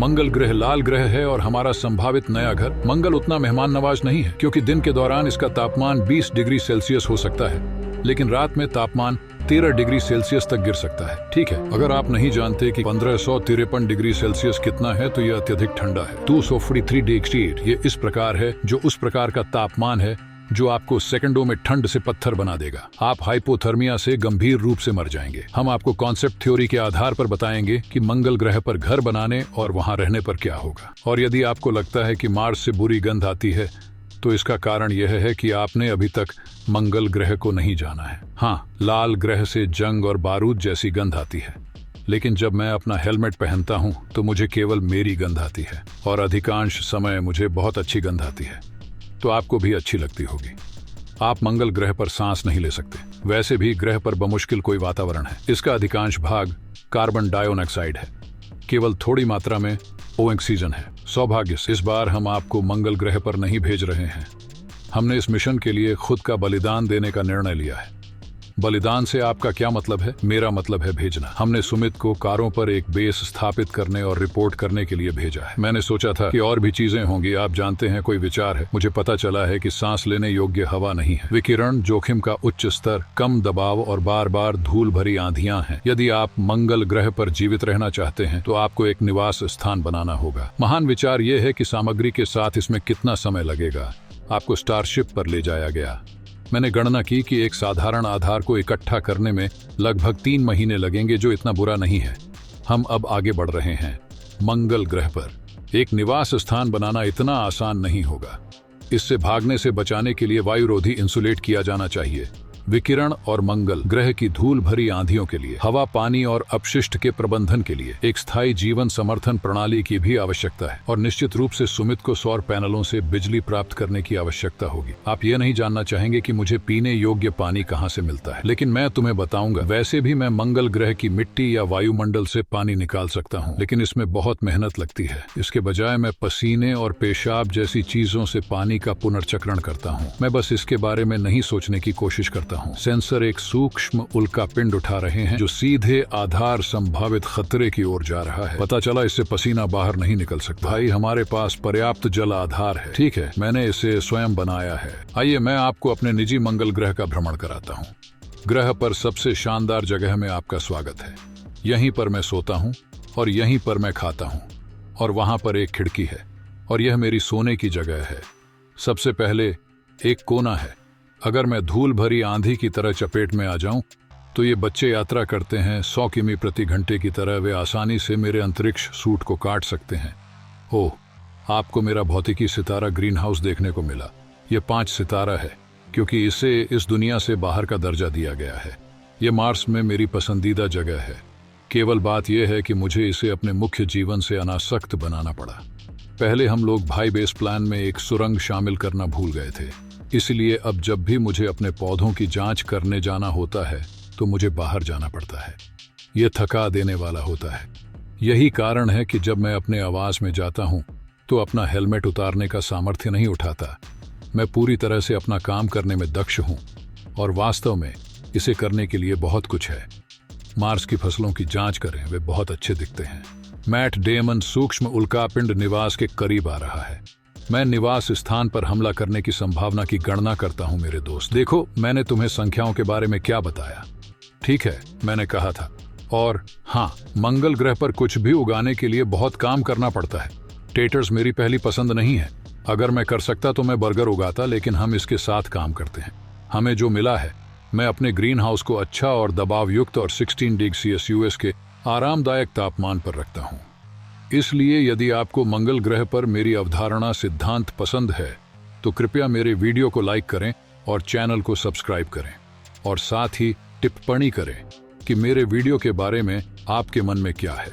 मंगल ग्रह लाल ग्रह है और हमारा संभावित नया घर। मंगल उतना मेहमान नवाज नहीं है क्योंकि दिन के दौरान इसका तापमान 20 डिग्री सेल्सियस हो सकता है, लेकिन रात में तापमान 13 डिग्री सेल्सियस तक गिर सकता है। ठीक है, अगर आप नहीं जानते कि 1553 डिग्री सेल्सियस कितना है तो यह अत्यधिक ठंडा है। 243 डिग्री ये इस प्रकार है, जो उस प्रकार का तापमान है जो आपको सेकंडों में ठंड से पत्थर बना देगा। आप हाइपोथर्मिया से गंभीर रूप से मर जाएंगे। हम आपको कॉन्सेप्ट थ्योरी के आधार पर बताएंगे कि मंगल ग्रह पर घर बनाने और वहां रहने पर क्या होगा। और यदि आपको लगता है कि मार्स से बुरी गंध आती है तो इसका कारण यह है कि आपने अभी तक मंगल ग्रह को नहीं जाना है। हाँ, लाल ग्रह से जंग और बारूद जैसी गंध आती है, लेकिन जब मैं अपना हेलमेट पहनता हूँ तो मुझे केवल मेरी गंध आती है और अधिकांश समय मुझे बहुत अच्छी गंध आती है, तो आपको भी अच्छी लगती होगी। आप मंगल ग्रह पर सांस नहीं ले सकते। वैसे भी ग्रह पर बमुश्किल कोई वातावरण है। इसका अधिकांश भाग कार्बन डाइऑक्साइड है, केवल थोड़ी मात्रा में ऑक्सीजन है। सौभाग्य से इस बार हम आपको मंगल ग्रह पर नहीं भेज रहे हैं। हमने इस मिशन के लिए खुद का बलिदान देने का निर्णय लिया है। बलिदान से आपका क्या मतलब है? मेरा मतलब है भेजना। हमने सुमित को कारों पर एक बेस स्थापित करने और रिपोर्ट करने के लिए भेजा है। मैंने सोचा था कि और भी चीजें होंगी। आप जानते हैं, कोई विचार है। मुझे पता चला है कि सांस लेने योग्य हवा नहीं है। विकिरण, जोखिम का उच्च स्तर, कम दबाव और बार बार धूल भरी आंधियां हैं। यदि आप मंगल ग्रह पर जीवित रहना चाहते हैं तो आपको एक निवास स्थान बनाना होगा। महान विचार यह है कि सामग्री के साथ इसमें कितना समय लगेगा। आपको स्टारशिप पर ले जाया गया। मैंने गणना की कि एक साधारण आधार को इकट्ठा करने में लगभग 3 महीने लगेंगे, जो इतना बुरा नहीं है। हम अब आगे बढ़ रहे हैं। मंगल ग्रह पर एक निवास स्थान बनाना इतना आसान नहीं होगा। इससे भागने से बचाने के लिए वायुरोधी इंसुलेट किया जाना चाहिए। विकिरण और मंगल ग्रह की धूल भरी आंधियों के लिए, हवा, पानी और अपशिष्ट के प्रबंधन के लिए एक स्थायी जीवन समर्थन प्रणाली की भी आवश्यकता है। और निश्चित रूप से सुमित को सौर पैनलों से बिजली प्राप्त करने की आवश्यकता होगी। आप ये नहीं जानना चाहेंगे कि मुझे पीने योग्य पानी कहाँ से मिलता है, लेकिन मैं तुम्हें बताऊंगा। वैसे भी मैं मंगल ग्रह की मिट्टी या वायुमंडल से पानी निकाल सकता हूँ, लेकिन इसमें बहुत मेहनत लगती है। इसके बजाय मैं पसीने और पेशाब जैसी चीजों से पानी का पुनर्चक्रण करता हूँ। मैं बस इसके बारे में नहीं सोचने की कोशिश करता हूँ। सेंसर एक सूक्ष्म उल्का पिंड उठा रहे हैं जो सीधे आधार संभावित खतरे की ओर जा रहा है। पता चला इससे पसीना बाहर नहीं निकल सकता। भाई, हमारे पास पर्याप्त जल आधार है। ठीक है, मैंने इसे स्वयं बनाया है। आइए मैं आपको अपने निजी मंगल ग्रह का भ्रमण कराता हूँ। ग्रह पर सबसे शानदार जगह में आपका स्वागत है। यहीं पर मैं सोता हूँ और यहीं पर मैं खाता हूँ, और वहां पर एक खिड़की है और यह मेरी सोने की जगह है। सबसे पहले एक कोना है। अगर मैं धूल भरी आंधी की तरह चपेट में आ जाऊं तो ये बच्चे यात्रा करते हैं 100 किमी प्रति घंटे की तरह। वे आसानी से मेरे अंतरिक्ष सूट को काट सकते हैं। ओह, आपको मेरा भौतिकी सितारा ग्रीन हाउस देखने को मिला। यह 5 सितारा है क्योंकि इसे इस दुनिया से बाहर का दर्जा दिया गया है। यह मार्स में मेरी पसंदीदा जगह है। केवल बात यह है कि मुझे इसे अपने मुख्य जीवन से अनासक्त बनाना पड़ा। पहले हम लोग भाई बेस प्लान में एक सुरंग शामिल करना भूल गए थे, इसलिए अब जब भी मुझे अपने पौधों की जांच करने जाना होता है तो मुझे बाहर जाना पड़ता है। यह थका देने वाला होता है। यही कारण है कि जब मैं अपने आवास में जाता हूं तो अपना हेलमेट उतारने का सामर्थ्य नहीं उठाता। मैं पूरी तरह से अपना काम करने में दक्ष हूं और वास्तव में इसे करने के लिए बहुत कुछ है। मार्स की फसलों की जांच करें, वे बहुत अच्छे दिखते हैं। मैट डेमन सूक्ष्म उल्कापिंड निवास के करीब आ रहा है। मैं निवास स्थान पर हमला करने की संभावना की गणना करता हूं। मेरे दोस्त, देखो, मैंने तुम्हें संख्याओं के बारे में क्या बताया। ठीक है, मैंने कहा था। और हाँ, मंगल ग्रह पर कुछ भी उगाने के लिए बहुत काम करना पड़ता है। टेटर्स मेरी पहली पसंद नहीं है। अगर मैं कर सकता तो मैं बर्गर उगाता, लेकिन हम इसके साथ काम करते हैं। हमें जो मिला है, मैं अपने ग्रीन हाउस को अच्छा और दबाव युक्त और 16 डिग्री सेल्सियस के आरामदायक तापमान पर रखता हूं। इसलिए यदि आपको मंगल ग्रह पर मेरी अवधारणा सिद्धांत पसंद है तो कृपया मेरे वीडियो को लाइक करें और चैनल को सब्सक्राइब करें, और साथ ही टिप्पणी करें कि मेरे वीडियो के बारे में आपके मन में क्या है।